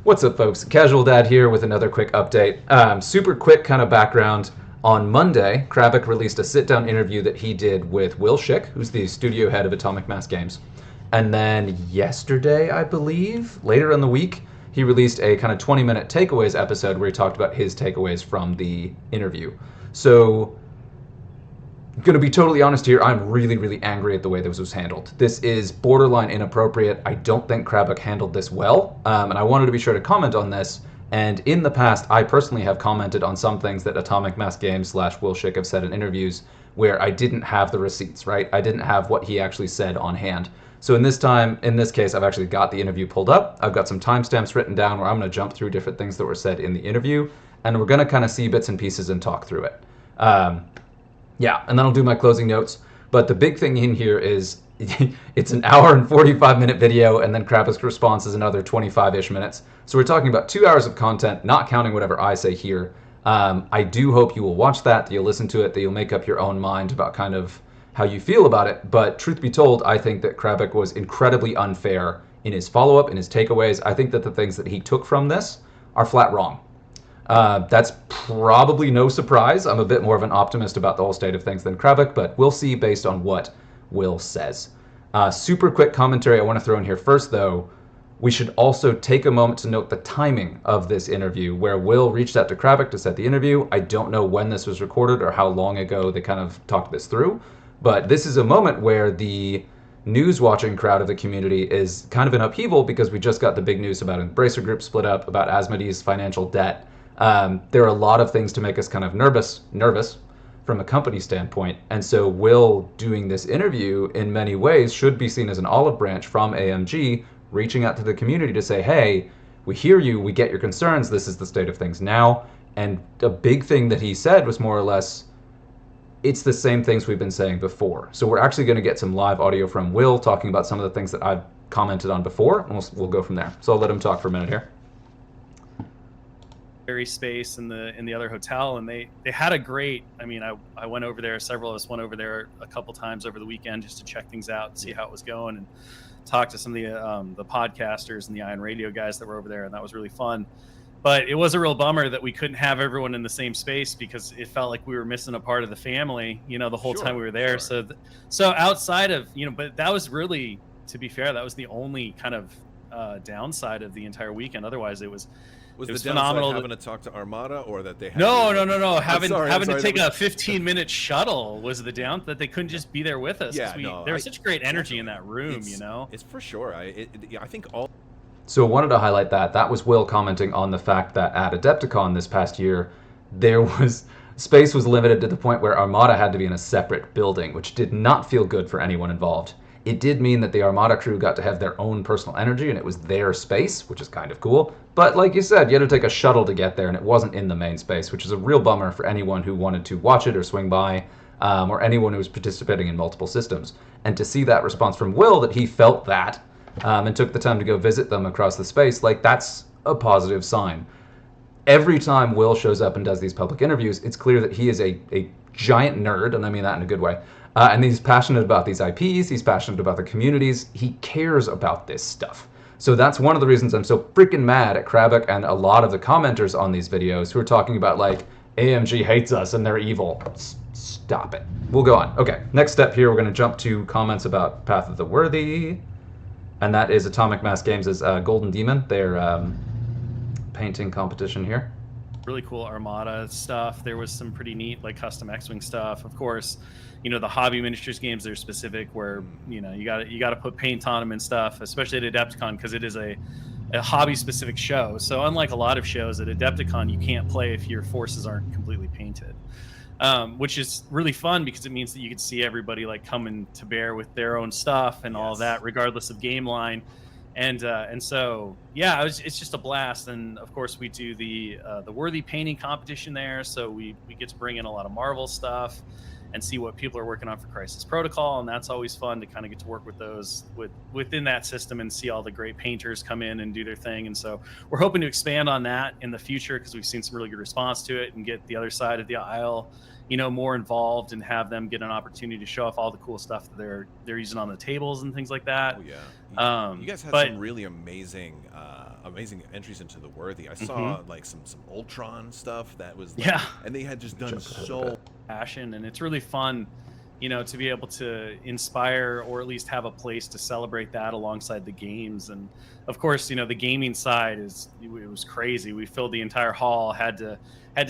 What's up, folks? Casual Dad here with another quick update. Super quick kind of background. On Monday, Crabbok released a sit-down interview that he did with Will Shick, who's the studio head of Atomic Mass Games. And then yesterday, I believe, later in the week, he released a kind of 20-minute takeaways episode where he talked about his takeaways from the interview. So, going to be totally honest here, I'm really, really angry at the way this was handled. This is borderline inappropriate. I don't think Crabbok handled this well, and I wanted to be sure to comment on this. And in the past, I personally have commented on some things that Atomic Mass Games / Will Shick have said in interviews where I didn't have the receipts, right? I didn't have what he actually said on hand. So in this case, I've actually got the interview pulled up. I've got some timestamps written down where I'm going to jump through different things that were said in the interview, and we're going to kind of see bits and pieces and talk through it. Yeah, and then I'll do my closing notes. But the big thing in here is it's an hour and 45-minute video, and then Crabbok's response is another 25-ish minutes. So we're talking about 2 hours of content, not counting whatever I say here. I do hope you will watch that you'll listen to it, that you'll make up your own mind about kind of how you feel about it. But truth be told, I think that Crabbok was incredibly unfair in his follow-up, in his takeaways. I think that the things that he took from this are flat wrong. That's probably no surprise. I'm a bit more of an optimist about the whole state of things than Crabbok, but we'll see based on what Will says. Super quick commentary I want to throw in here first, though. We should also take a moment to note the timing of this interview, where Will reached out to Crabbok to set the interview. I don't know when this was recorded or how long ago they kind of talked this through, but this is a moment where the news-watching crowd of the community is kind of in upheaval because we just got the big news about Embracer Group split up, about Asmodee's financial debt. There are a lot of things to make us kind of nervous from a company standpoint. And so Will doing this interview in many ways should be seen as an olive branch from AMG, reaching out to the community to say, hey, we hear you, we get your concerns, this is the state of things now. And a big thing that he said was more or less, it's the same things we've been saying before. So we're actually going to get some live audio from Will talking about some of the things that I've commented on before, and we'll go from there. So I'll let him talk for a minute here. Space in the other hotel, and they had a great, I went over there, several of us went over there a couple times over the weekend just to check things out and see how it was going, and talk to some of the podcasters and the Iron Radio guys that were over there, and that was really fun. But it was a real bummer that we couldn't have everyone in the same space because it felt like we were missing a part of the family, the whole time we were there. Sure. So outside of, but that was really, to be fair, that was the only kind of downside of the entire weekend. Otherwise it was phenomenal. Having to talk to Armada, or that they had no. Having to take a 15-minute shuttle was the down, that they couldn't just be there with us. Yeah, there was such great energy in that room. It's for sure. I think all. So I wanted to highlight that was Will commenting on the fact that at Adepticon this past year, space was limited to the point where Armada had to be in a separate building, which did not feel good for anyone involved. It did mean that the Armada crew got to have their own personal energy, and it was their space, which is kind of cool. But like you said, you had to take a shuttle to get there, and it wasn't in the main space, which is a real bummer for anyone who wanted to watch it or swing by, or anyone who was participating in multiple systems. And to see that response from Will, that he felt that, and took the time to go visit them across the space, that's a positive sign. Every time Will shows up and does these public interviews, it's clear that he is a giant nerd, and I mean that in a good way. And he's passionate about these IPs, he's passionate about the communities, he cares about this stuff. So that's one of the reasons I'm so freaking mad at Crabbok and a lot of the commenters on these videos who are talking about, AMG hates us and they're evil. Stop it. We'll go on. Okay, next step here, we're going to jump to comments about Path of the Worthy. And that is Atomic Mass Games' Golden Demon, their painting competition here. Really cool Armada stuff. There was some pretty neat custom X-Wing stuff. Of course, the hobby miniatures games, they're specific where you got to put paint on them and stuff, especially at Adepticon, because it is a hobby specific show. So unlike a lot of shows at Adepticon, you can't play if your forces aren't completely painted, which is really fun because it means that you can see everybody coming to bear with their own stuff and all of that, regardless of game line. And so, yeah, it's just a blast. And of course we do the Worthy painting competition there. So we get to bring in a lot of Marvel stuff. and see what people are working on for Crisis Protocol, and that's always fun to kind of get to work with those within that system and see all the great painters come in and do their thing. And so we're hoping to expand on that in the future because we've seen some really good response to it, and get the other side of the aisle, more involved, and have them get an opportunity to show off all the cool stuff that they're using on the tables and things like that. Oh, yeah. You guys had some really amazing entries into the Worthy. I saw like some Ultron stuff that was like, and they had just done so passion, and it's really fun, to be able to inspire, or at least have a place to celebrate that alongside the games. And of course, the gaming side it was crazy. We filled the entire hall, had to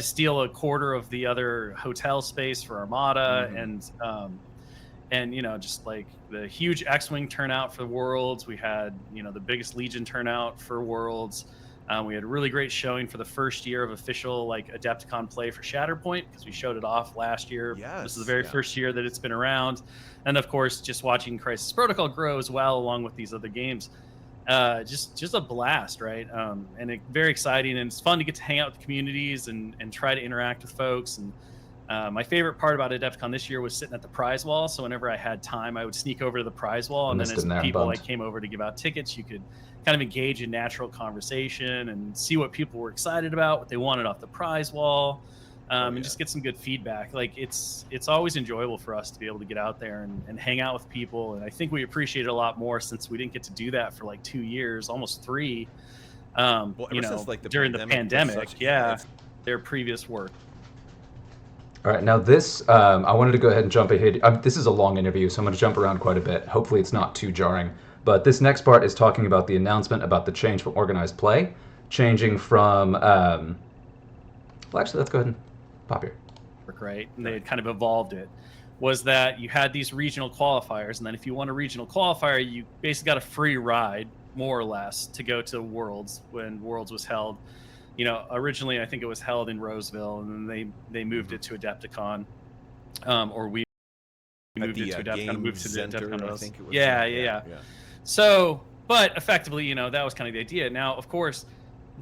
steal a quarter of the other hotel space for Armada, and just like the huge X-Wing turnout for Worlds. We had, the biggest Legion turnout for Worlds. We had a really great showing for the first year of official like Adepticon play for Shatterpoint, because we showed it off last year. Yes, this is the very first year that it's been around. And of course, just watching Crisis Protocol grow as well, along with these other games. Just a blast, right? And very exciting, and it's fun to get to hang out with the communities and try to interact with folks. And my favorite part about Adepticon this year was sitting at the prize wall. So whenever I had time, I would sneak over to the prize wall, and then as people like came over to give out tickets, you could kind of engage in natural conversation and see what people were excited about, what they wanted off the prize wall, and just get some good feedback. Like it's always enjoyable for us to be able to get out there and hang out with people. And I think we appreciate it a lot more since we didn't get to do that for like 2 years, almost 3. Since, like, during the pandemic, their previous work. All right, now this, I wanted to go ahead and jump ahead. This is a long interview, so I'm going to jump around quite a bit. Hopefully it's not too jarring. But this next part is talking about the announcement about the change from organized play, changing from, well, actually, let's go ahead and pop here. Right, and they had kind of evolved it, was that you had these regional qualifiers, and then if you won a regional qualifier, you basically got a free ride, more or less, to go to Worlds when Worlds was held. Originally I think it was held in Roseville, and then they moved it to Adepticon, or we moved it to Adepticon, moved to the Adepticon. I think it was. Yeah. So, but effectively, that was kind of the idea. Now, of course,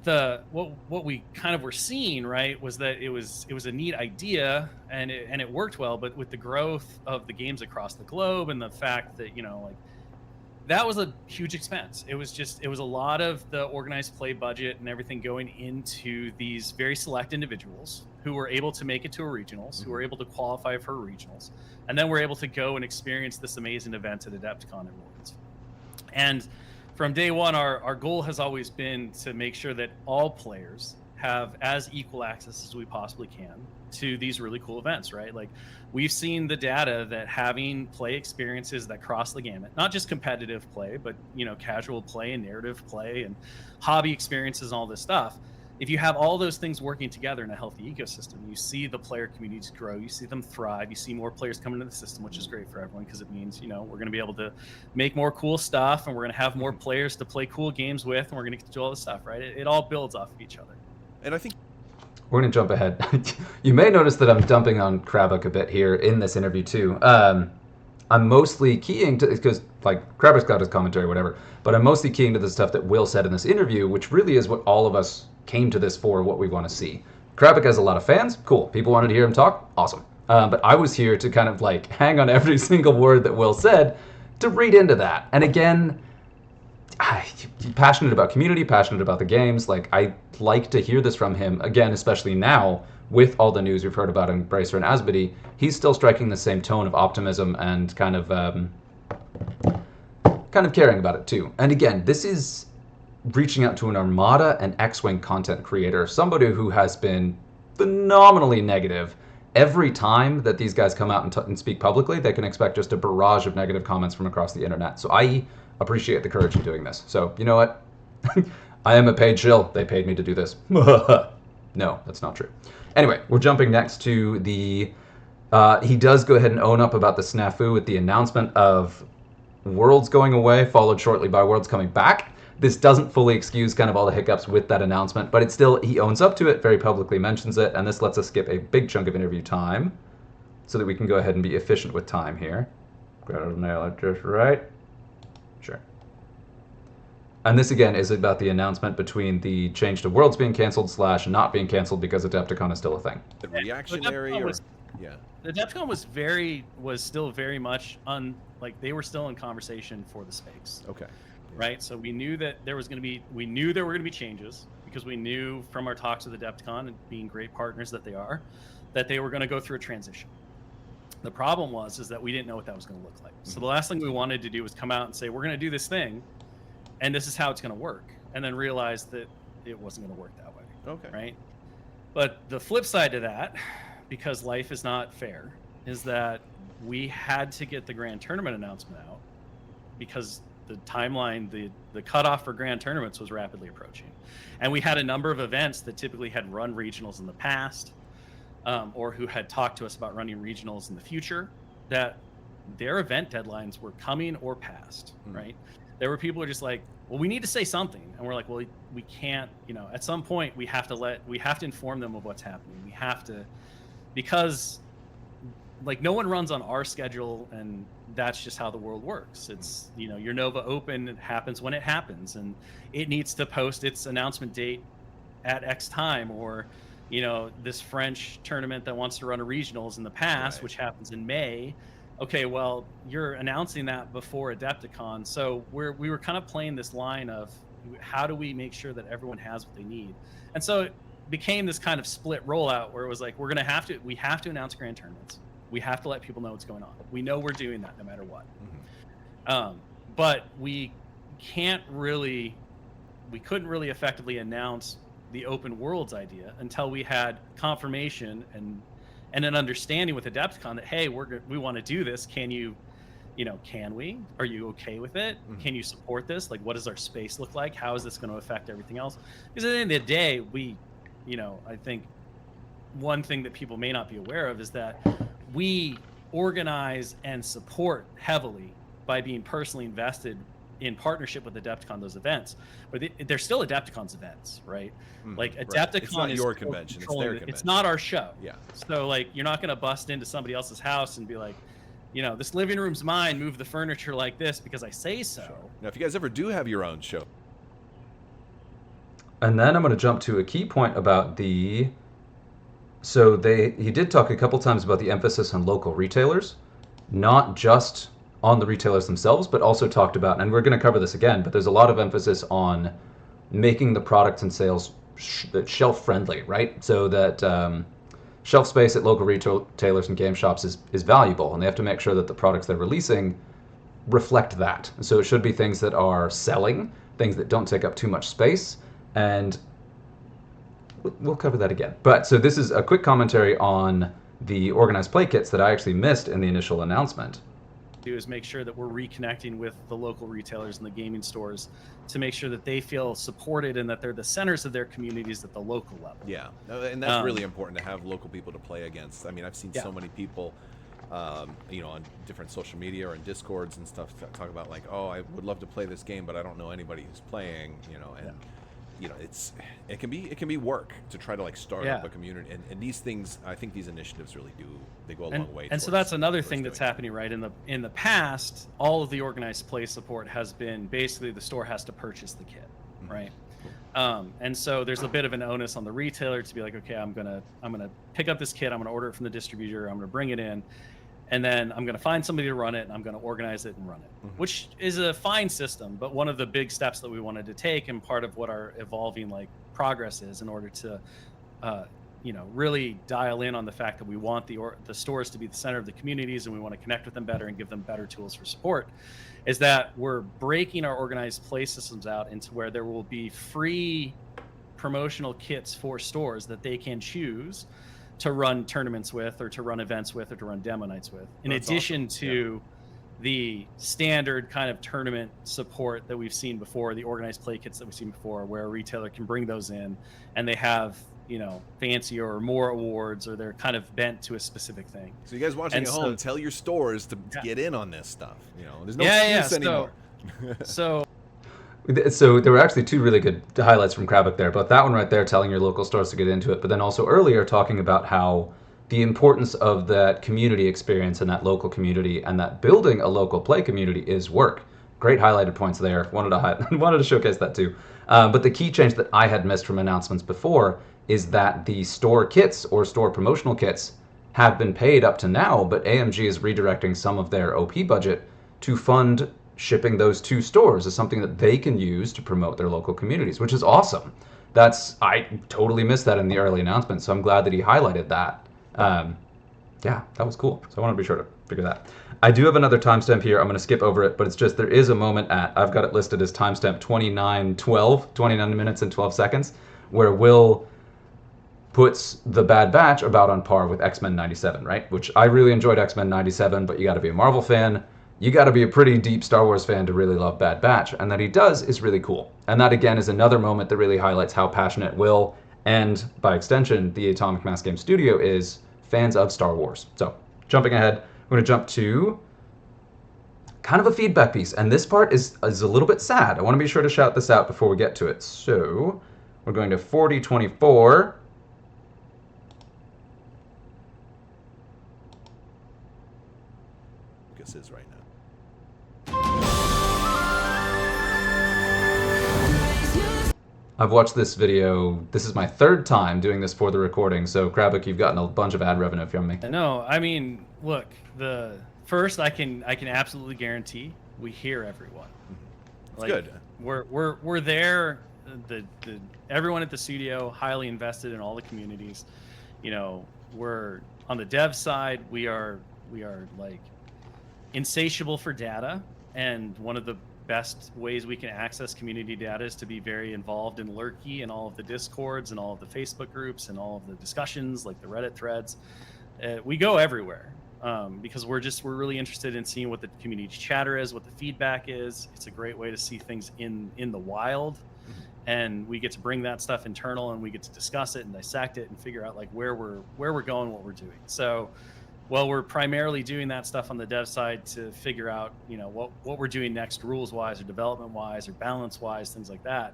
what we kind of were seeing, right, was that it was a neat idea, and it worked well. But with the growth of the games across the globe, and the fact that that was a huge expense. It was a lot of the organized play budget and everything going into these very select individuals who were able to make it to a regionals, who were able to qualify for regionals, and then were able to go and experience this amazing event at Adepticon and Worlds. And from day one, our goal has always been to make sure that all players have as equal access as we possibly can to these really cool events, right? Like, we've seen the data that having play experiences that cross the gamut, not just competitive play, but casual play and narrative play and hobby experiences and all this stuff. If you have all those things working together in a healthy ecosystem, you see the player communities grow, you see them thrive, you see more players come into the system, which is great for everyone, because it means, we're going to be able to make more cool stuff, and we're going to have more players to play cool games with, and we're going to get to do all this stuff, right? It all builds off of each other. And I think we're going to jump ahead. You may notice that I'm dumping on Crabbok a bit here in this interview too. I'm mostly keying to, because like Crabbok's got his commentary, whatever, but I'm mostly keying to the stuff that Will said in this interview, which really is what all of us came to this for, what we want to see. Crabbok has a lot of fans. Cool. People wanted to hear him talk. Awesome. But I was here to kind of like hang on every single word that Will said to read into that. And again, passionate about community, passionate about the games. Like, I like to hear this from him again, especially now with all the news we've heard about Embracer and Asmodee. He's still striking the same tone of optimism and kind of caring about it too. And again, this is reaching out to an Armada and X-Wing content creator, somebody who has been phenomenally negative. Every time that these guys come out and speak publicly, they can expect just a barrage of negative comments from across the internet. So I appreciate the courage in doing this. So, you know what? I am a paid shill. They paid me to do this. No, that's not true. Anyway, we're jumping next to the... he does go ahead and own up about the snafu with the announcement of Worlds going away, followed shortly by Worlds coming back. This doesn't fully excuse kind of all the hiccups with that announcement, but it's still, he owns up to it, very publicly mentions it, and this lets us skip a big chunk of interview time so that we can go ahead and be efficient with time here. Gotta nail it just right. Sure. And this again is about the announcement between the change to Worlds being canceled / not being canceled because Adepticon is still a thing. The reactionary or... Yeah. The Adepticon was still very much like they were still in conversation for the space. Okay. Yeah. Right. So we knew that there were going to be changes, because we knew from our talks with Adepticon and being great partners that they are, that they were going to go through a transition. The problem is that we didn't know what that was going to look like. So the last thing we wanted to do was come out and say, we're going to do this thing, and this is how it's going to work, and then realize that it wasn't going to work that way. Okay. Right. But the flip side to that, because life is not fair, is that we had to get the grand tournament announcement out, because the timeline, the cutoff for grand tournaments was rapidly approaching. And we had a number of events that typically had run regionals in the past, or who had talked to us about running regionals in the future, that their event deadlines were coming or past, right? There were people who were just like, well, we need to say something. And we're like, well, we can't, at some point we have to inform them of what's happening. We have to, because like no one runs on our schedule, and that's just how the world works. It's, your Nova Open, it happens when it happens, and it needs to post its announcement date at X time, or, this French tournament that wants to run a regionals in the past, which happens in May. Okay, well, you're announcing that before Adepticon. So we were kind of playing this line of, how do we make sure that everyone has what they need? And so it became this kind of split rollout where it was like, we have to announce grand tournaments. We have to let people know what's going on. We know we're doing that no matter what. But we couldn't really effectively announce the open worlds idea until we had confirmation and an understanding with Adepticon that, hey, we want to do this. Can you, can we? Are you okay with it? Can you support this? Like, what does our space look like? How is this going to affect everything else? Because at the end of the day, I think one thing that people may not be aware of is that we organize and support heavily by being personally invested in partnership with Adepticon, those events, but they're still Adepticon's events, right? Like Adepticon It's not is your convention, it's their convention. It's not our show. Yeah. So like, you're not going to bust into somebody else's house and be like, this living room's mine, move the furniture like this because I say so. Sure. Now, if you guys ever do have your own show. And then I'm going to jump to a key point about he did talk a couple times about the emphasis on local retailers, not just on the retailers themselves, but also talked about, and we're going to cover this again, but there's a lot of emphasis on making the products and sales shelf friendly, right? So that shelf space at local retailers and game shops is valuable, and they have to make sure that the products they're releasing reflect that. So it should be things that are selling, things that don't take up too much space, and we'll cover that again. But so this is a quick commentary on the organized play kits that I actually missed in the initial announcement. Do is make sure that we're reconnecting with the local retailers and the gaming stores to make sure that they feel supported and that they're the centers of their communities at the local level. Yeah, and that's really important to have local people to play against. I mean, I've seen so many people, on different social media or in Discords and stuff talk about like, oh, I would love to play this game, but I don't know anybody who's playing, and it can be work to try to like start up a community, and these things, I think these initiatives really go a long way. And so that's another thing that's happening, right? In the past, all of the organized play support has been basically the store has to purchase the kit, right? And so there's a bit of an onus on the retailer to be like, okay, I'm gonna pick up this kit, I'm gonna order it from the distributor, I'm gonna bring it in, and then I'm going to find somebody to run it, and I'm going to organize it and run it, which is a fine system. But one of the big steps that we wanted to take, and part of what our evolving progress is, in order to, really dial in on the fact that we want the stores to be the center of the communities, and we want to connect with them better and give them better tools for support, is that we're breaking our organized play systems out into where there will be free promotional kits for stores that they can choose to run tournaments with, or to run events with, or to run demo nights with, in addition to the standard kind of tournament support that we've seen before, the organized play kits that we've seen before, where a retailer can bring those in and they have, fancier or more awards, or they're kind of bent to a specific thing. So you guys watching at home, tell your stores to get in on this stuff. There's no excuse anymore. So there were actually two really good highlights from Crabbok there, but that one right there, telling your local stores to get into it, but then also earlier talking about how the importance of that community experience and that local community and that building a local play community is work. Great highlighted points there. Wanted to showcase that too. But the key change that I had missed from announcements before is that the store kits or store promotional kits have been paid up to now, but AMG is redirecting some of their OP budget to fund shipping those to stores as something that they can use to promote their local communities, which is awesome. I totally missed that in the early announcement, so I'm glad that he highlighted that. Yeah, that was cool. So I want to be sure to figure that. I do have another timestamp here. I'm going to skip over it, but it's just there is a moment I've got it listed as timestamp 29:12, 29 minutes and 12 seconds, where Will puts the Bad Batch about on par with X-Men 97, right? Which I really enjoyed X-Men 97, but you got to be a Marvel fan. You got to be a pretty deep Star Wars fan to really love Bad Batch, and that he does is really cool. And that, again, is another moment that really highlights how passionate Will, and by extension, the Atomic Mass Game Studio, is fans of Star Wars. So, jumping ahead, we're going to jump to kind of a feedback piece, and this part is a little bit sad. I want to be sure to shout this out before we get to it. So, we're going to 4024. Lucas is right now. I've watched this video. This is my third time doing this for the recording, so Crabbok, you've gotten a bunch of ad revenue from me. No, I mean, look, the first I can absolutely guarantee we hear everyone. It's good. We're there. The everyone at the studio highly invested in all the communities. You know, we're on the dev side. We are like insatiable for data, and one of the best ways we can access community data is to be very involved in Lurky and all of the Discords and all of the Facebook groups and all of the discussions, like the Reddit threads. We go everywhere because we're really interested in seeing what the community chatter is, what the feedback is. It's a great way to see things in the wild, and we get to bring that stuff internal, and we get to discuss it and dissect it and figure out like where we're going, what we're doing. So, well, we're primarily doing that stuff on the dev side to figure out, you know, what we're doing next, rules-wise or development-wise or balance-wise, things like that.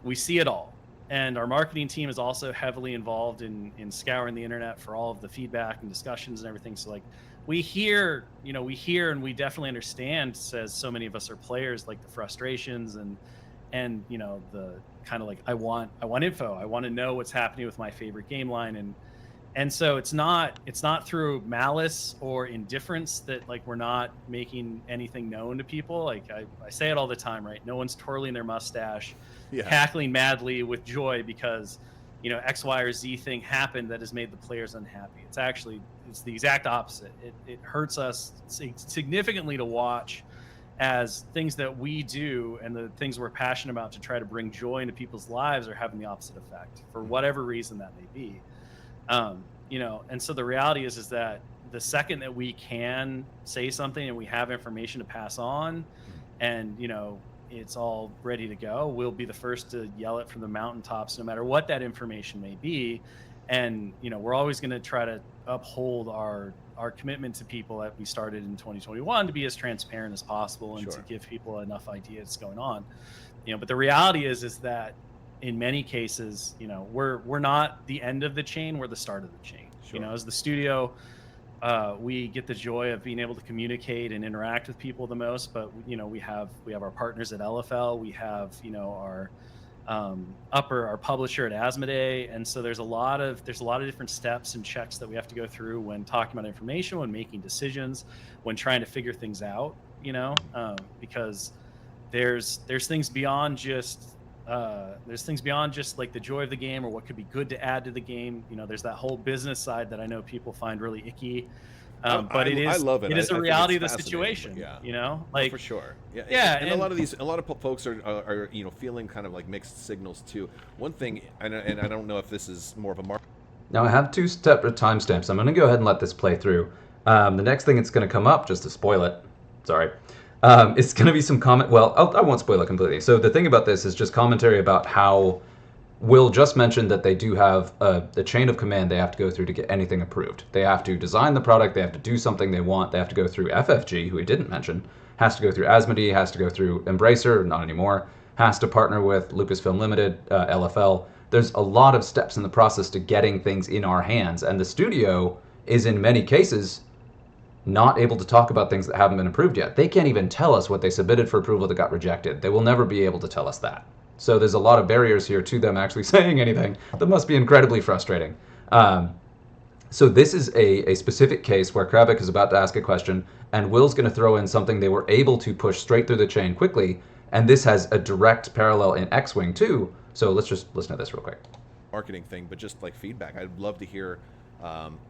We see it all. And our marketing team is also heavily involved in scouring the internet for all of the feedback and discussions and everything. So, like, we hear and we definitely understand, as so many of us are players, like the frustrations and you know, the kind of like, I want info. I want to know what's happening with my favorite game line. And so it's not through malice or indifference that like we're not making anything known to people. Like I say it all the time, right? No one's twirling their mustache, cackling madly with joy because, you know, X, Y, or Z thing happened that has made the players unhappy. It's the exact opposite. It hurts us significantly to watch as things that we do and the things we're passionate about to try to bring joy into people's lives are having the opposite effect for whatever reason that may be. You know, and so the reality is that the second that we can say something and we have information to pass on and, you know, it's all ready to go, we'll be the first to yell it from the mountaintops, no matter what that information may be. And, you know, we're always going to try to uphold our commitment to people that we started in 2021 to be as transparent as possible and to give people enough ideas what's going on. You know, but the reality is that in many cases, you know, we're not the end of the chain, we're the start of the chain. You know, as the studio, we get the joy of being able to communicate and interact with people the most, but you know, we have our partners at LFL, we have, you know, our our publisher at Asmodee, and so there's a lot of different steps and checks that we have to go through when talking about information, when making decisions, when trying to figure things out, you know, because there's things beyond just like the joy of the game or what could be good to add to the game. You know, there's that whole business side that I know people find really icky. But I love it. It is a reality of the situation. Yeah, you know, like for sure. Yeah, yeah. And a lot of folks are you know, feeling kind of like mixed signals too. One thing, and I don't know if this is more of a mark. Now I have two separate timestamps. I'm going to go ahead and let this play through. The next thing that's going to come up, just to spoil it. Sorry. It's going to be some comment. Well, I won't spoil it completely. So the thing about this is just commentary about how Will just mentioned that they do have a chain of command they have to go through to get anything approved. They have to design the product. They have to do something they want. They have to go through FFG, who he didn't mention, has to go through Asmodee, has to go through Embracer, not anymore, has to partner with Lucasfilm Limited, LFL. There's a lot of steps in the process to getting things in our hands, and the studio is in many cases not able to talk about things that haven't been approved yet. They can't even tell us what they submitted for approval that got rejected. They will never be able to tell us that. So there's a lot of barriers here to them actually saying anything that must be incredibly frustrating. So this is a specific case where Crabbok is about to ask a question, and Will's going to throw in something they were able to push straight through the chain quickly, and this has a direct parallel in X-Wing too. So let's just listen to this real quick. Marketing thing, but just like feedback. I'd love to hear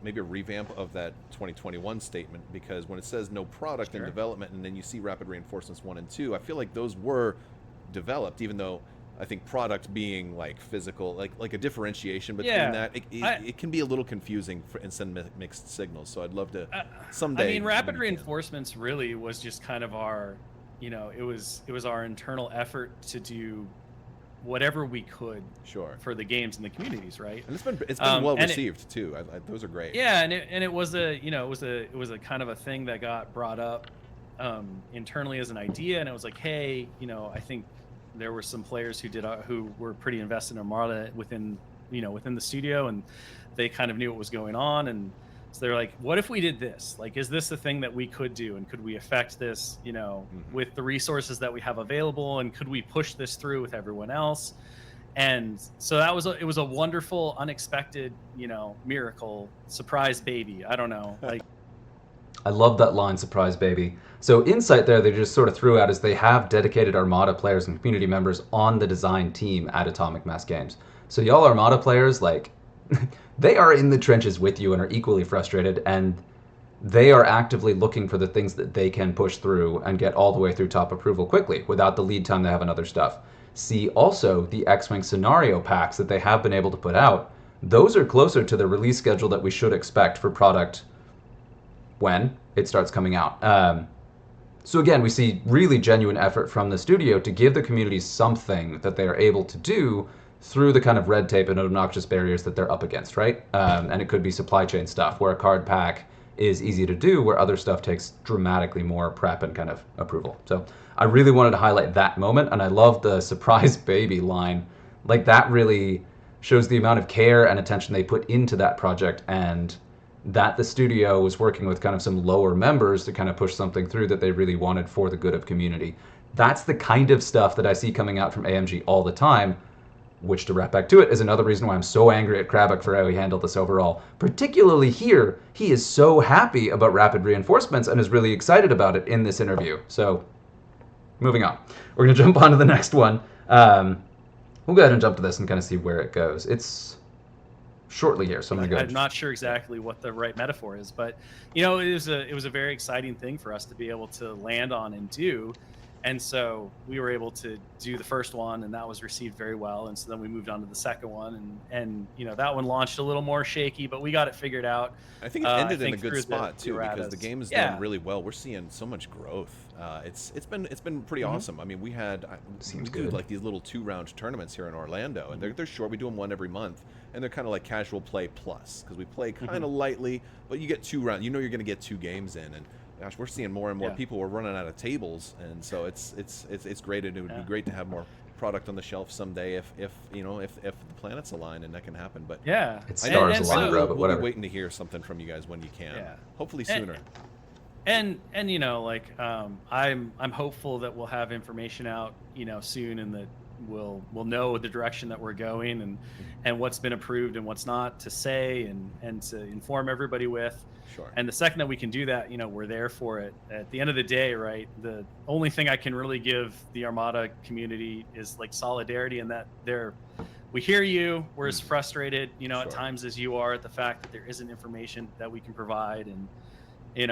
maybe a revamp of that 2021 statement, because when it says no product in development and then you see Rapid Reinforcements 1 and 2, I feel like those were developed, even though I think product being like physical, like a differentiation between that, it can be a little confusing and send mixed signals. So I'd love to someday. I mean, Rapid Reinforcements really was just kind of our, it was our internal effort to do whatever we could for the games and the communities, right? And it's been well received too. Those are great. Yeah, and it was a a kind of a thing that got brought up internally as an idea, and it was like, hey, I think there were some players who were pretty invested in Armada within the studio, and they kind of knew what was going on, and so they're like, what if we did this? Like, is this a thing that we could do, and could we affect this, with the resources that we have available, and could we push this through with everyone else? And so it was a wonderful, unexpected, miracle, surprise baby. I don't know, like. I love that line, surprise baby. So insight there, they just sort of threw out, is they have dedicated Armada players and community members on the design team at Atomic Mass Games. So y'all Armada players, like, they are in the trenches with you and are equally frustrated, and they are actively looking for the things that they can push through and get all the way through top approval quickly without the lead time they have on other stuff. See also the X-Wing scenario packs that they have been able to put out. Those are closer to the release schedule that we should expect for product when it starts coming out. So again, we see really genuine effort from the studio to give the community something that they are able to do through the kind of red tape and obnoxious barriers that they're up against, right? And it could be supply chain stuff, where a card pack is easy to do, where other stuff takes dramatically more prep and kind of approval. So I really wanted to highlight that moment, and I love the surprise baby line. Like, that really shows the amount of care and attention they put into that project, and that the studio was working with kind of some lower members to kind of push something through that they really wanted for the good of community. That's the kind of stuff that I see coming out from AMG all the time, which, to wrap back to it, is another reason why I'm so angry at Crabbok for how he handled this overall. Particularly here, he is so happy about Rapid Reinforcements and is really excited about it in this interview. So, moving on. We're going to jump on to the next one. We'll go ahead and jump to this and kind of see where it goes. It's shortly here, so I'm going to go. I'm not sure exactly what the right metaphor is, but it was a very exciting thing for us to be able to land on and do. And so we were able to do the first one, and that was received very well. And so then we moved on to the second one, and that one launched a little more shaky, but we got it figured out. I think it ended in a good spot too, because the game is done really well. We're seeing so much growth. It's been pretty awesome. I mean, we do like these little 2-round tournaments here in Orlando, and they're short. We do them one every month, and they're kind of like casual play plus, because we play kind of lightly, but you get 2 rounds. You're going to get 2 games in, and gosh, we're seeing more and more people. We're running out of tables, and so it's great, and it would be great to have more product on the shelf someday if the planets align, and that can happen. But it's stars align, bro. But whatever. We'll be waiting to hear something from you guys when you can. Hopefully sooner. And I'm hopeful that we'll have information out soon, and that we'll know the direction that we're going, and what's been approved and what's not to say, and to inform everybody with. Sure. And the second that we can do that, we're there for it. At the end of the day, right, the only thing I can really give the Armada community is like solidarity, and that we hear you. We're as frustrated, at times as you are, at the fact that there isn't information that we can provide, and we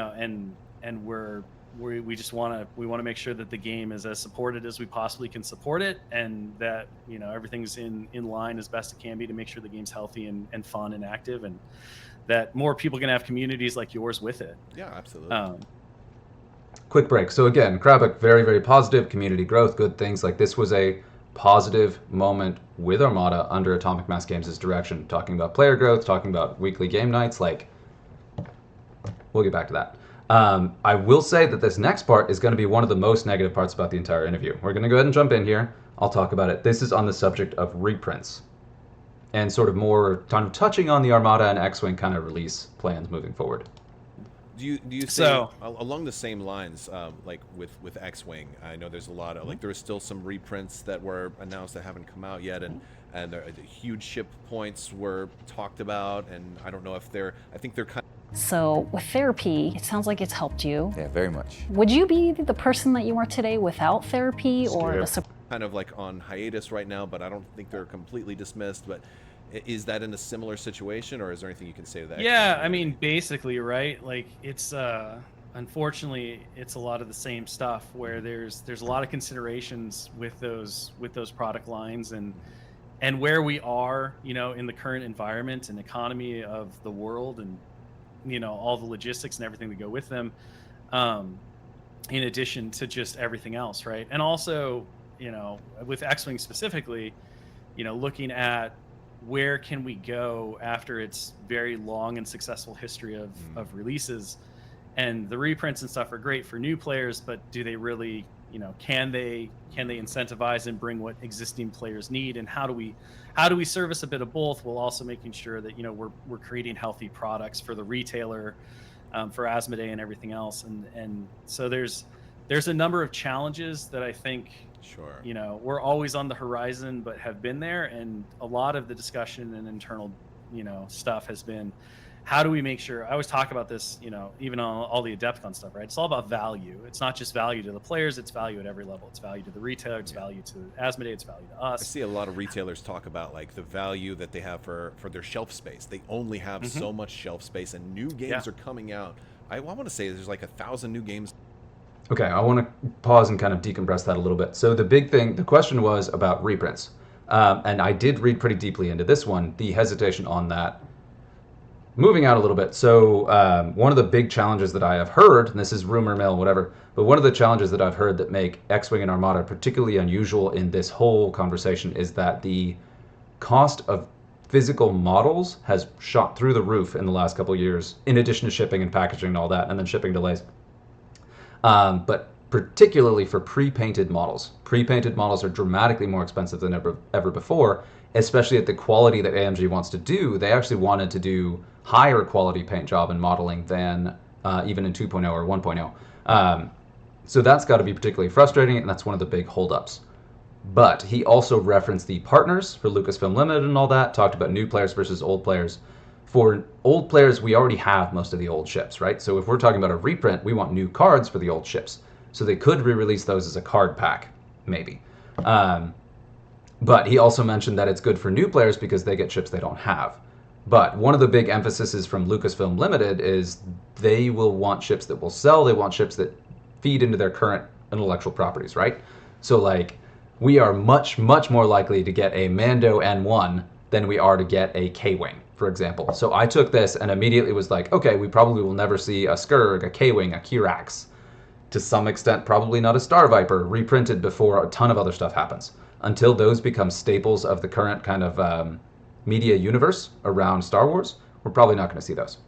just want to make sure that the game is as supported as we possibly can support it, and that everything's in line as best it can be to make sure the game's healthy and fun and active, and that more people can have communities like yours with it. Yeah, absolutely. Quick break. So again, Crabbok, very, very positive, community growth, good things. Like, this was a positive moment with Armada under Atomic Mass Games' direction, talking about player growth, talking about weekly game nights. Like, we'll get back to that. I will say that this next part is going to be one of the most negative parts about the entire interview. We're going to go ahead and jump in here. I'll talk about it. This is on the subject of reprints, and sort of more kind of touching on the Armada and X-Wing kind of release plans moving forward. Do you say along the same lines, like with X-Wing? I know there's a lot of there are still some reprints that were announced that haven't come out yet, and the huge ship points were talked about, and I don't know if I think they're kind. So with therapy, it sounds like it's helped you. Yeah, very much. Would you be the person that you are today without therapy, or the kind of like on hiatus right now, but I don't think they're completely dismissed. But is that in a similar situation, or is there anything you can say to that? Yeah, I mean, basically, right? Like, it's unfortunately, it's a lot of the same stuff where there's a lot of considerations with those product lines and where we are, in the current environment and economy of the world, and all the logistics and everything that go with them, in addition to just everything else, right? And also, with X-Wing specifically, looking at where can we go after its very long and successful history of releases. And the reprints and stuff are great for new players, but do they really, can they incentivize and bring what existing players need? And how do we service a bit of both, while also making sure that we're creating healthy products for the retailer, for Asmodee and everything else. And so there's a number of challenges that I think, sure, we're always on the horizon, but have been there. And a lot of the discussion and internal, stuff has been, how do we make sure, I always talk about this, even on all the Adepticon stuff, right? It's all about value. It's not just value to the players, it's value at every level. It's value to the retailer, it's value to Asmodee, it's value to us. I see a lot of retailers talk about like the value that they have for their shelf space. They only have so much shelf space, and new games are coming out. I want to say there's like 1,000 new games. Okay, I want to pause and kind of decompress that a little bit. So the question was about reprints. And I did read pretty deeply into this one, the hesitation on that. Moving out a little bit, so one of the big challenges that I have heard, and this is rumor mill, whatever, but one of the challenges that I've heard that make X-Wing and Armada particularly unusual in this whole conversation is that the cost of physical models has shot through the roof in the last couple of years, in addition to shipping and packaging and all that, and then shipping delays. But particularly for pre-painted models. Pre-painted models are dramatically more expensive than ever before, especially at the quality that AMG wants to do. They actually wanted to do higher quality paint job and modeling than even in 2.0 or 1.0. So that's got to be particularly frustrating, and that's one of the big holdups. But he also referenced the partners for Lucasfilm Limited and all that, talked about new players versus old players. For old players, we already have most of the old ships, right? So if we're talking about a reprint, we want new cards for the old ships. So they could re-release those as a card pack, maybe. But he also mentioned that it's good for new players because they get ships they don't have. But one of the big emphases from Lucasfilm Limited is they will want ships that will sell. They want ships that feed into their current intellectual properties, right? So like, we are much, much more likely to get a Mando N1 than we are to get a K-Wing, for example. So I took this and immediately was like, okay, we probably will never see a Skurg, a K-Wing, a Kirax. To some extent, probably not a Star Viper, reprinted before a ton of other stuff happens. Until those become staples of the current kind of media universe around Star Wars, we're probably not going to see those.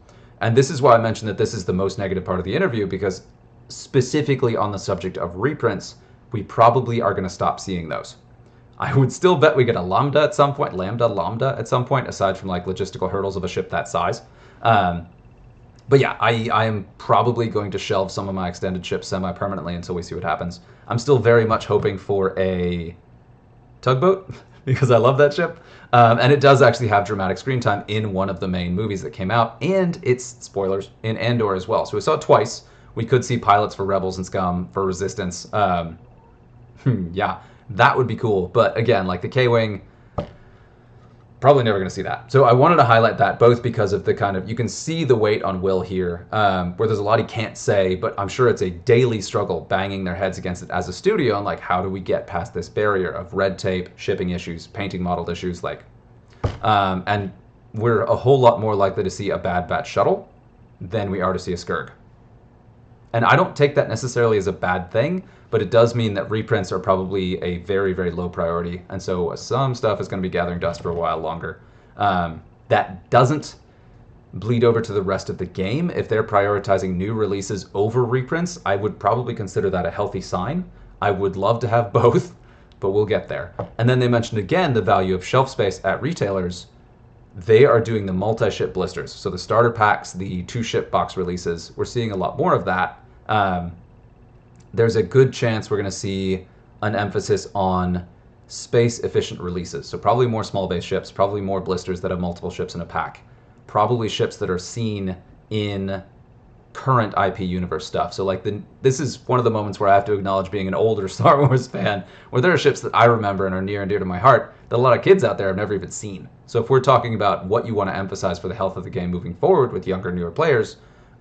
And this is why I mentioned that this is the most negative part of the interview, because specifically on the subject of reprints, we probably are going to stop seeing those. I would still bet we get a Lambda at some point, aside from like logistical hurdles of a ship that size. But yeah, I am probably going to shelve some of my extended ships semi-permanently until we see what happens. I'm still very much hoping for a tugboat, because I love that ship. And it does actually have dramatic screen time in one of the main movies that came out, and it's, spoilers, in Andor as well. So we saw it twice. We could see pilots for Rebels and Scum, for Resistance. Yeah, that would be cool. But again, like the K-Wing, probably never going to see that. So I wanted to highlight that, both because of the kind of, you can see the weight on Will here, where there's a lot he can't say, but I'm sure it's a daily struggle banging their heads against it as a studio, and like, how do we get past this barrier of red tape, shipping issues, painting modeled issues, like, and we're a whole lot more likely to see a Bad Batch shuttle than we are to see a Skurg. And I don't take that necessarily as a bad thing, but it does mean that reprints are probably a very, very low priority. And so some stuff is going to be gathering dust for a while longer. That doesn't bleed over to the rest of the game. If they're prioritizing new releases over reprints, I would probably consider that a healthy sign. I would love to have both, but we'll get there. And then they mentioned again the value of shelf space at retailers. they are doing the multi-ship blisters. So the starter packs, the 2-ship box releases, we're seeing a lot more of that. There's a good chance we're going to see an emphasis on space-efficient releases. So probably more small-base ships, probably more blisters that have multiple ships in a pack. Probably ships that are seen in current IP universe stuff. So like this is one of the moments where I have to acknowledge being an older Star Wars fan, where there are ships that I remember and are near and dear to my heart that a lot of kids out there have never even seen. So if we're talking about what you want to emphasize for the health of the game moving forward with younger, newer players,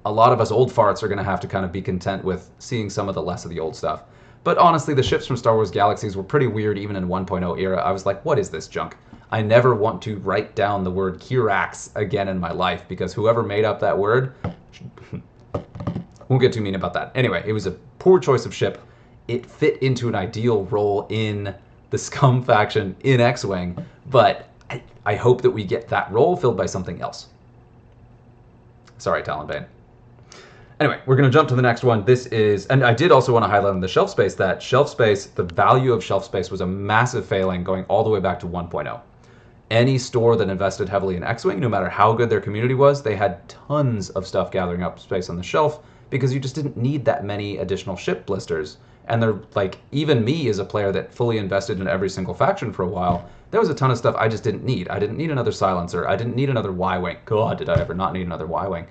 a lot of us old farts are going to have to kind of be content with seeing some of the less of the old stuff. But honestly, the ships from Star Wars Galaxies were pretty weird even in 1.0 era. I was like, what is this junk? I never want to write down the word Kirax again in my life, because whoever made up that word... Won't get too mean about that. Anyway, it was a poor choice of ship. It fit into an ideal role in the Scum faction in X-Wing, but I hope that we get that role filled by something else. Sorry, Talonbane. Anyway, we're going to jump to the next one. This is, and I did also want to highlight on the shelf space that shelf space, the value of shelf space was a massive failing going all the way back to 1.0. Any store that invested heavily in X-Wing, no matter how good their community was, they had tons of stuff gathering up space on the shelf, because you just didn't need that many additional ship blisters. And they're like, even me as a player that fully invested in every single faction for a while, there was a ton of stuff I just didn't need. I didn't need another silencer. I didn't need another Y-Wing. God, did I ever not need another Y-Wing.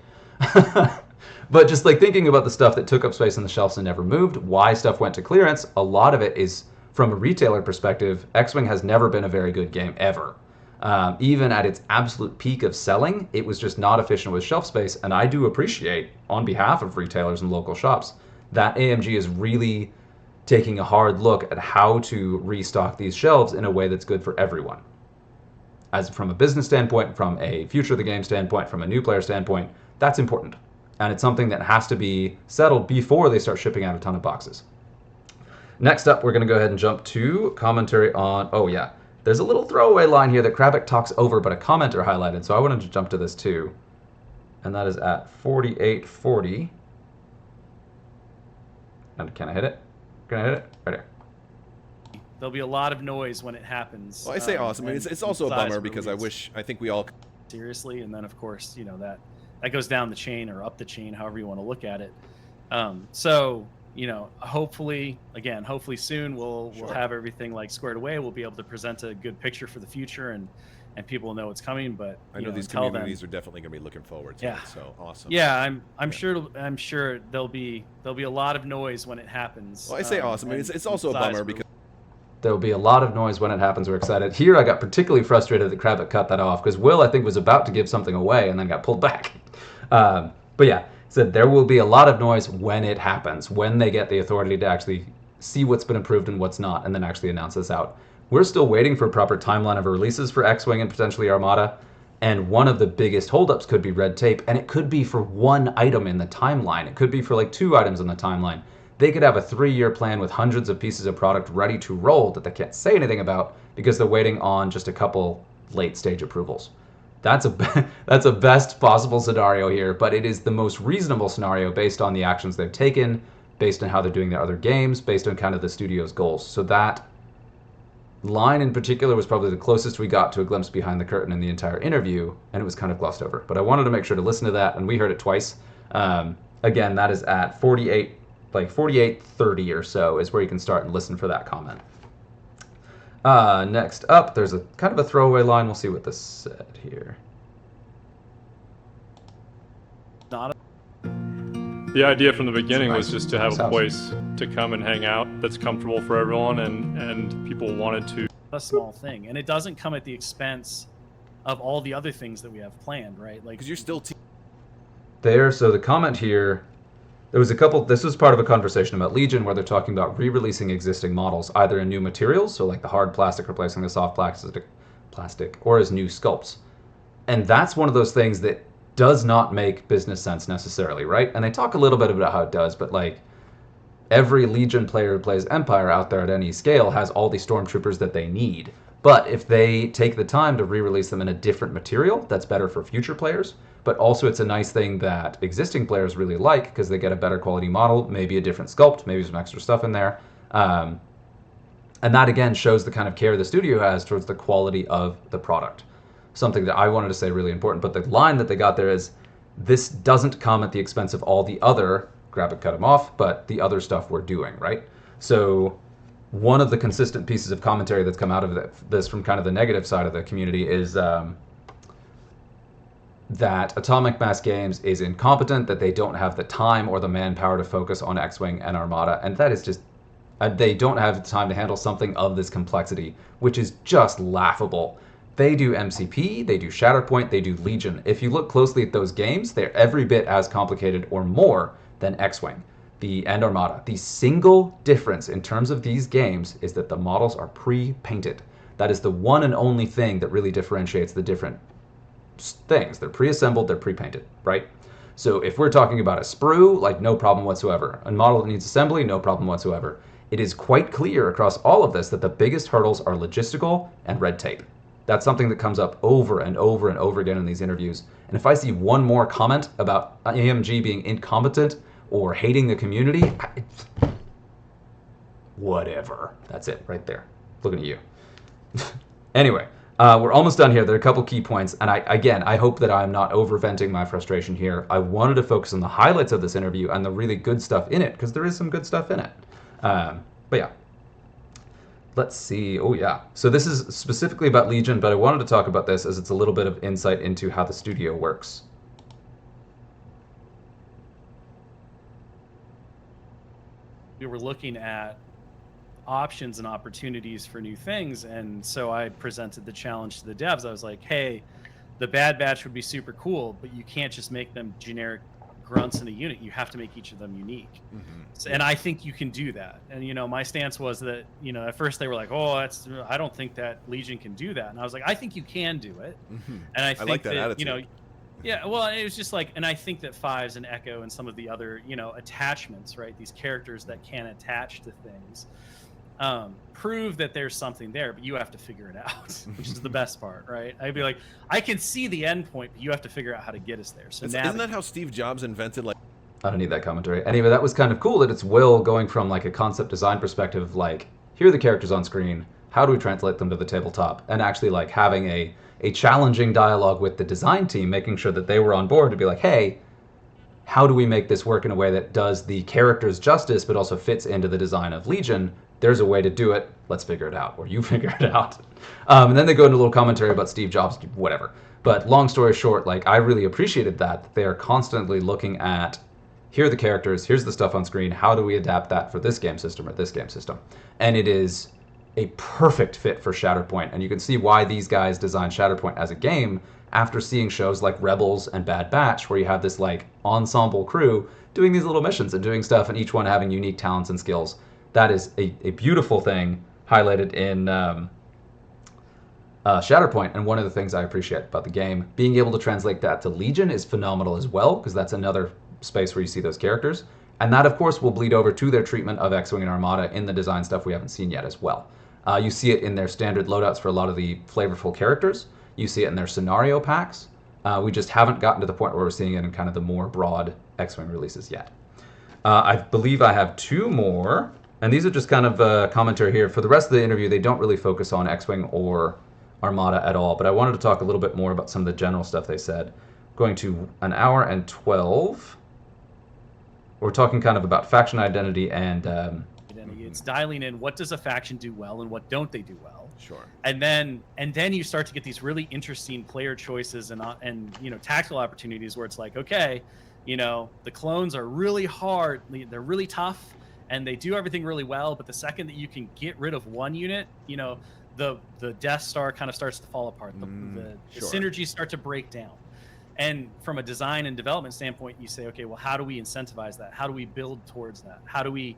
But just like thinking about the stuff that took up space on the shelves and never moved, why stuff went to clearance, a lot of it is, from a retailer perspective, X-Wing has never been a very good game, ever. Even at its absolute peak of selling, it was just not efficient with shelf space, and I do appreciate, on behalf of retailers and local shops, that AMG is really taking a hard look at how to restock these shelves in a way that's good for everyone. As from a business standpoint, from a future of the game standpoint, from a new player standpoint, that's important. And it's something that has to be settled before they start shipping out a ton of boxes. Next up, we're going to go ahead and jump to commentary on, oh yeah, there's a little throwaway line here that Crabbok talks over, but a commenter highlighted, so I wanted to jump to this too. And that is at 4840. And can I hit it? Can I hit it? Right here. There'll be a lot of noise when it happens. Well, I say awesome. I mean, it's also a bummer because I think we all... Seriously, and then of course, you know, that goes down the chain or up the chain, however you want to look at it. So, you know, hopefully soon we'll have everything like squared away. We'll be able to present a good picture for the future, and people will know what's coming. But I know these communities are definitely going to be looking forward to it. So awesome. Yeah, I'm sure there'll be a lot of noise when it happens. Well, I say awesome. I mean, it's also a bummer because there will be a lot of noise when it happens. We're excited. Here, I got particularly frustrated that Crabbok cut that off because Will, I think, was about to give something away and then got pulled back. But yeah, said there will be a lot of noise when it happens, when they get the authority to actually see what's been approved and what's not, and then actually announce this out. We're still waiting for a proper timeline of releases for X-Wing and potentially Armada, and one of the biggest holdups could be red tape, and it could be for one item in the timeline. It could be for like 2 items in the timeline. They could have a 3-year plan with hundreds of pieces of product ready to roll that they can't say anything about because they're waiting on just a couple late-stage approvals. That's a best possible scenario here, but it is the most reasonable scenario based on the actions they've taken, based on how they're doing their other games, based on kind of the studio's goals. So that line in particular was probably the closest we got to a glimpse behind the curtain in the entire interview, and it was kind of glossed over. But I wanted to make sure to listen to that, and we heard it twice. Again, that is at 48:30 or so is where you can start and listen for that comment. Next up, there's a kind of a throwaway line. We'll see what this said here. The idea from the beginning was just to have a place to come and hang out that's comfortable for everyone, and people wanted to. A small thing, and it doesn't come at the expense of all the other things that we have planned, right? Like, because you're still there. So the comment here, there was a couple. This was part of a conversation about Legion where they're talking about re-releasing existing models, either in new materials, so like the hard plastic replacing the soft plastic, or as new sculpts. And that's one of those things that does not make business sense necessarily, right? And they talk a little bit about how it does, but like every Legion player who plays Empire out there at any scale has all the stormtroopers that they need. But if they take the time to re-release them in a different material, that's better for future players. But also it's a nice thing that existing players really like because they get a better quality model, maybe a different sculpt, maybe some extra stuff in there. And that again shows the kind of care the studio has towards the quality of the product. something that I wanted to say really important. But the line that they got there is, this doesn't come at the expense of all the other, Crabbok cut him off, but the other stuff we're doing, right? So one of the consistent pieces of commentary that's come out of this from kind of the negative side of the community is that Atomic Mass Games is incompetent, that they don't have the time or the manpower to focus on X-Wing and Armada, and that is just, they don't have the time to handle something of this complexity, which is just laughable. They do MCP, they do Shatterpoint, they do Legion. If you look closely at those games, they're every bit as complicated or more than X-Wing and Armada. The single difference in terms of these games is that the models are pre-painted. That is the one and only thing that really differentiates the different things. They're pre-assembled, they're pre-painted, right? So if we're talking about a sprue, like no problem whatsoever. A model that needs assembly, no problem whatsoever. It is quite clear across all of this that the biggest hurdles are logistical and red tape. That's something that comes up over and over and over again in these interviews. And if I see one more comment about AMG being incompetent or hating the community, whatever. That's it right there. Looking at you. Anyway, we're almost done here. There are a couple key points. And I hope that I'm not over-venting my frustration here. I wanted to focus on the highlights of this interview and the really good stuff in it, because there is some good stuff in it. But yeah. Let's see. Oh, yeah. So this is specifically about Legion, but I wanted to talk about this as it's a little bit of insight into how the studio works. We were looking at options and opportunities for new things, and so I presented the challenge to the devs. I was like, hey, the Bad Batch would be super cool, but you can't just make them generic grunts in a unit. You have to make each of them unique. So, and I think you can do that. And my stance was that at first they were like, oh, I don't think that Legion can do that, and I was like, I think you can do it. And I think like that attitude. Yeah, well, it was just like, and I think that Fives and Echo and some of the other, attachments, right? These characters that can attach to things, prove that there's something there, but you have to figure it out, which is the best part, right? I'd be like, I can see the end point, but you have to figure out how to get us there. So isn't that how Steve Jobs invented, like... I don't need that commentary. Anyway, that was kind of cool that it's Will going from like a concept design perspective, like, here are the characters on screen, how do we translate them to the tabletop, and actually like having a challenging dialogue with the design team, making sure that they were on board to be like, hey, how do we make this work in a way that does the characters justice but also fits into the design of Legion? There's a way to do it. Let's figure it out, or you figure it out. And then they go into a little commentary about Steve Jobs, whatever. But long story short, like, I really appreciated that they are constantly looking at, here are the characters, here's the stuff on screen, how do we adapt that for this game system or this game system? And it is a perfect fit for Shatterpoint, and you can see why these guys designed Shatterpoint as a game after seeing shows like Rebels and Bad Batch, where you have this like ensemble crew doing these little missions and doing stuff, and each one having unique talents and skills. That is a beautiful thing highlighted in Shatterpoint, and one of the things I appreciate about the game. Being able to translate that to Legion is phenomenal as well, because that's another space where you see those characters. And that, of course, will bleed over to their treatment of X-Wing and Armada in the design stuff we haven't seen yet as well. You see it in their standard loadouts for a lot of the flavorful characters. You see it in their scenario packs. We just haven't gotten to the point where we're seeing it in kind of the more broad X-Wing releases yet. I believe I have two more, and these are just kind of commentary here. For the rest of the interview, they don't really focus on X-Wing or Armada at all, but I wanted to talk a little bit more about some of the general stuff they said. Going to an hour and 12. We're talking kind of about faction identity and... It's dialing in what does a faction do well and what don't they do well. Sure. And then you start to get these really interesting player choices and tactical opportunities where it's like, okay, the clones are really hard, they're really tough, and they do everything really well, but the second that you can get rid of one unit, the Death Star kind of starts to fall apart. The synergies start to break down. And from a design and development standpoint, you say, okay, well, how do we incentivize that? How do we build towards that? How do we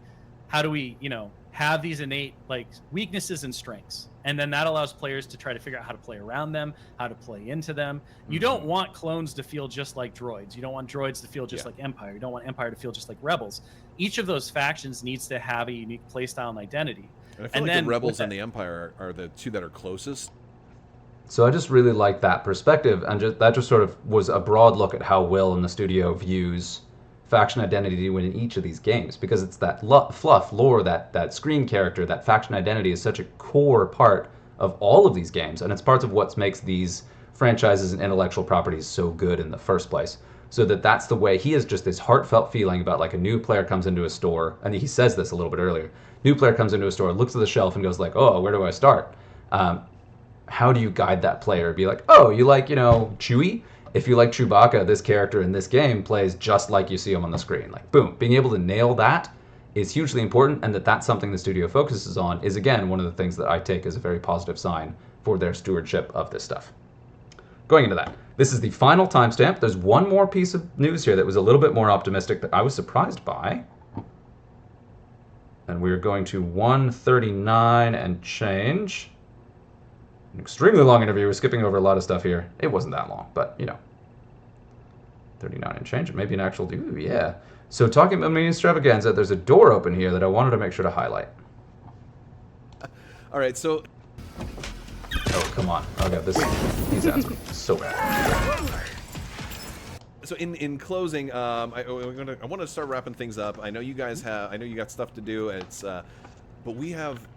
have these innate like weaknesses and strengths? And then that allows players to try to figure out how to play around them, how to play into them. You don't want clones to feel just like droids. You don't want droids to feel just like Empire. You don't want Empire to feel just like Rebels. Each of those factions needs to have a unique playstyle and identity. And I feel like the Rebels and the Empire are the two that are closest. So I just really like that perspective, and that just sort of was a broad look at how Will and the studio views faction identity within each of these games, because it's that fluff, lore, that screen character, that faction identity is such a core part of all of these games, and it's part of what makes these franchises and intellectual properties so good in the first place. So that's the way he has just this heartfelt feeling about like a new player comes into a store, and he says this a little bit earlier. New player comes into a store, looks at the shelf, and goes like, "Oh, where do I start?" How do you guide that player? Be like, "Oh, you like Chewie? If you like Chewbacca, this character in this game plays just like you see him on the screen." Like, boom, being able to nail that is hugely important, and that's something the studio focuses on is again one of the things that I take as a very positive sign for their stewardship of this stuff. Going into that, this is the final timestamp. There's one more piece of news here that was a little bit more optimistic that I was surprised by. And we're going to 139 and change. An extremely long interview. We're skipping over a lot of stuff here. It wasn't that long, but 39 and change. Maybe an actual, ooh, yeah. So talking about mini extravaganza, there's a door open here that I wanted to make sure to highlight. All right, so... Oh, come on. Oh, God, these ads are so bad. So in closing, I want to start wrapping things up. I know you guys I know you got stuff to do. But we have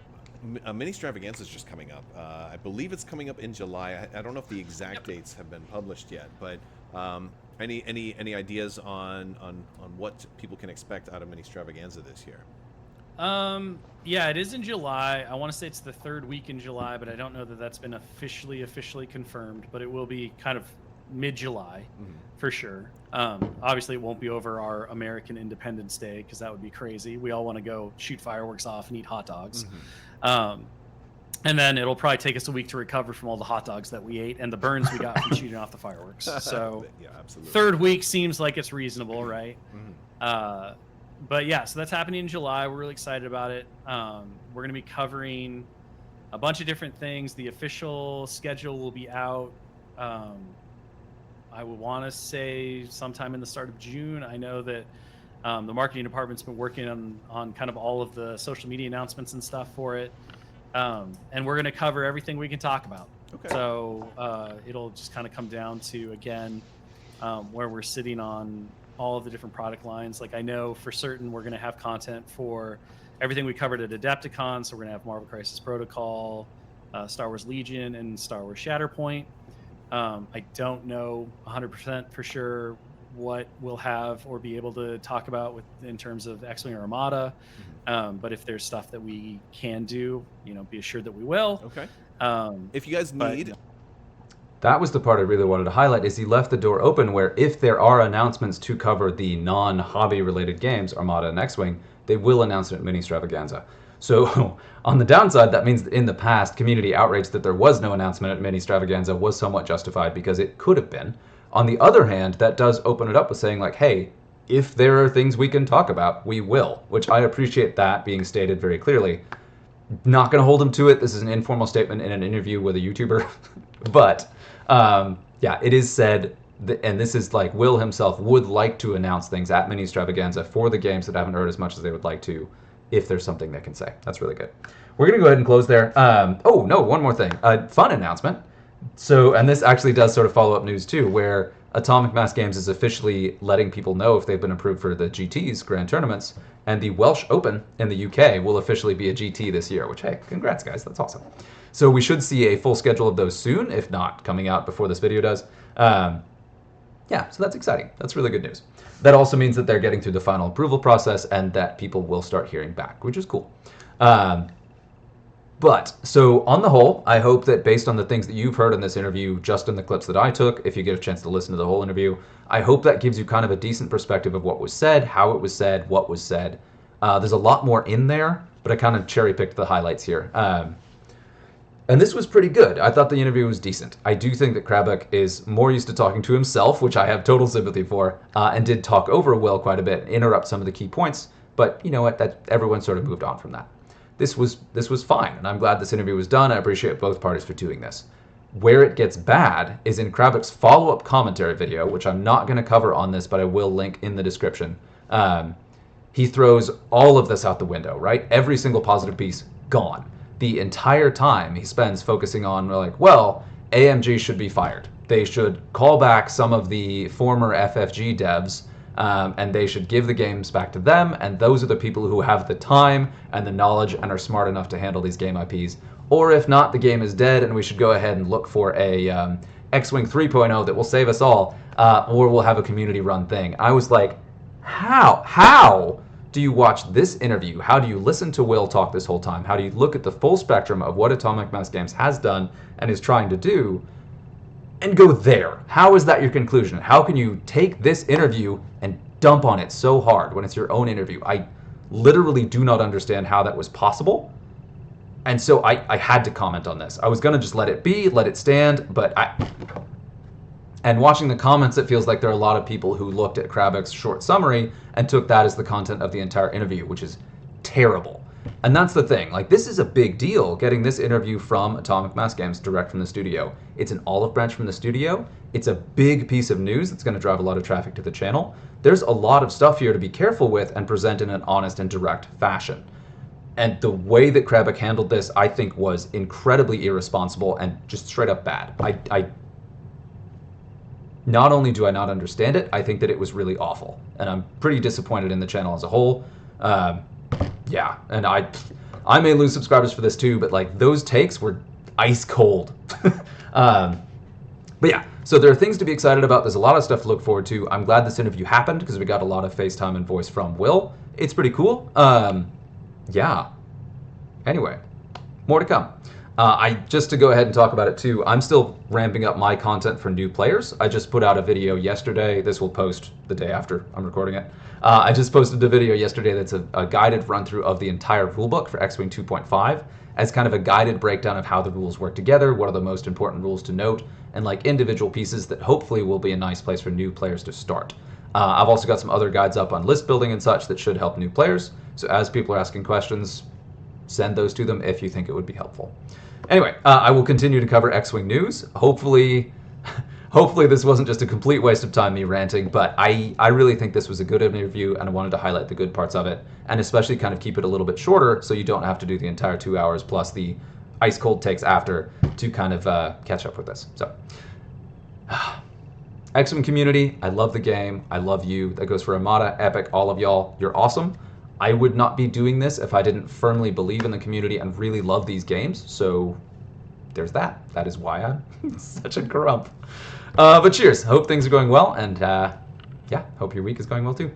a mini extravaganza is just coming up. I believe it's coming up in July. I don't know if the exact dates have been published yet, but any ideas on what people can expect out of mini extravaganza this year? Yeah, it is in July. I want to say it's the third week in July, but I don't know that that's been officially confirmed. But it will be kind of mid-July for sure. Obviously, it won't be over our American Independence Day because that would be crazy. We all want to go shoot fireworks off and eat hot dogs. And then it'll probably take us a week to recover from all the hot dogs that we ate and the burns we got from shooting off the fireworks. So yeah, absolutely. Third week seems like it's reasonable, right? But yeah, so that's happening in July. We're really excited about it. We're going to be covering a bunch of different things. The official schedule will be out. I would want to say sometime in the start of June. I know that the marketing department's been working on kind of all of the social media announcements and stuff for it. And we're going to cover everything we can talk about. Okay. So it'll just kind of come down to, again, where we're sitting on all of the different product lines. Like I know for certain we're going to have content for everything we covered at Adepticon. So we're going to have Marvel Crisis Protocol, Star Wars Legion, and Star Wars Shatterpoint. I don't know 100% for sure what we'll have or be able to talk about in terms of X-Wing or Armada. But if there's stuff that we can do, be assured that we will. Okay. If you guys need... That was the part I really wanted to highlight, is he left the door open where if there are announcements to cover the non-hobby related games, Armada and X-Wing, they will announce it at Mini Extravaganza. So on the downside, that means that in the past, community outrage that there was no announcement at Mini Extravaganza was somewhat justified because it could have been. On the other hand, that does open it up with saying like, hey, if there are things we can talk about, we will, which I appreciate that being stated very clearly. Not going to hold him to it. This is an informal statement in an interview with a YouTuber. But yeah, it is said, and this is like Will himself would like to announce things at Mini Extravaganza for the games that haven't heard as much as they would like to, if there's something they can say. That's really good. We're going to go ahead and close there. Oh, no, one more thing. Fun announcement. So, and this actually does sort of follow up news too, where Atomic Mass Games is officially letting people know if they've been approved for the GTs, Grand Tournaments, and the Welsh Open in the UK will officially be a GT this year, which, hey, congrats, guys. That's awesome. So we should see a full schedule of those soon, if not coming out before this video does. Yeah, so that's exciting. That's really good news. That also means that they're getting through the final approval process and that people will start hearing back, which is cool. But, so on the whole, I hope that based on the things that you've heard in this interview, just in the clips that I took, if you get a chance to listen to the whole interview, I hope that gives you kind of a decent perspective of what was said, how it was said, what was said. There's a lot more in there, but I kind of cherry-picked the highlights here. And this was pretty good. I thought the interview was decent. I do think that Crabbok is more used to talking to himself, which I have total sympathy for, and did talk over Will quite a bit, interrupt some of the key points, but you know what, that everyone sort of moved on from that. This was fine, and I'm glad this interview was done. I appreciate both parties for doing this. Where it gets bad is in Crabbok's follow-up commentary video, which I'm not going to cover on this, but I will link in the description. He throws all of this out the window, right? Every single positive piece, gone. The entire time he spends focusing on, like, well, AMG should be fired. They should call back some of the former FFG devs, and they should give the games back to them, and those are the people who have the time and the knowledge and are smart enough to handle these game IPs. Or if not, the game is dead, and we should go ahead and look for a X-Wing 3.0 that will save us all, or we'll have a community-run thing. I was like, how do you watch this interview? How do you listen to Will talk this whole time? How do you look at the full spectrum of what Atomic Mass Games has done and is trying to do and go there? How is that your conclusion? How can you take this interview and dump on it so hard when it's your own interview? I literally do not understand how that was possible. And so I had to comment on this. I was going to just let it be, let it stand, but and watching the comments, it feels like there are a lot of people who looked at Crabbok's short summary and took that as the content of the entire interview, which is terrible. And that's the thing. Like, this is a big deal, getting this interview from Atomic Mass Games direct from the studio. It's an olive branch from the studio. It's a big piece of news that's going to drive a lot of traffic to the channel. There's a lot of stuff here to be careful with and present in an honest and direct fashion. And the way that Crabbok handled this, I think, was incredibly irresponsible and just straight up bad. Not only do I not understand it, I think that it was really awful. And I'm pretty disappointed in the channel as a whole. Yeah, and I may lose subscribers for this too, but like, those takes were ice cold. But yeah, so there are things to be excited about. There's a lot of stuff to look forward to. I'm glad this interview happened because we got a lot of FaceTime and voice from Will. It's pretty cool. Yeah. Anyway, more to come. Just to go ahead and talk about it too, I'm still ramping up my content for new players. I just put out a video yesterday. This will post the day after I'm recording it. I just posted a video yesterday that's a guided run-through of the entire rulebook for X-Wing 2.5 as kind of a guided breakdown of how the rules work together, what are the most important rules to note, and like individual pieces that hopefully will be a nice place for new players to start. I've also got some other guides up on list building and such that should help new players. So as people are asking questions, send those to them if you think it would be helpful. Anyway, I will continue to cover X-Wing news. Hopefully this wasn't just a complete waste of time me ranting, but I really think this was a good interview and I wanted to highlight the good parts of it and especially kind of keep it a little bit shorter so you don't have to do the entire 2 hours plus the ice cold takes after to kind of catch up with this. So, X-Wing community, I love the game. I love you. That goes for Armada, Epic, all of y'all. You're awesome. I would not be doing this if I didn't firmly believe in the community and really love these games. So there's that. That is why I'm such a grump. But cheers. Hope things are going well. And yeah, hope your week is going well too.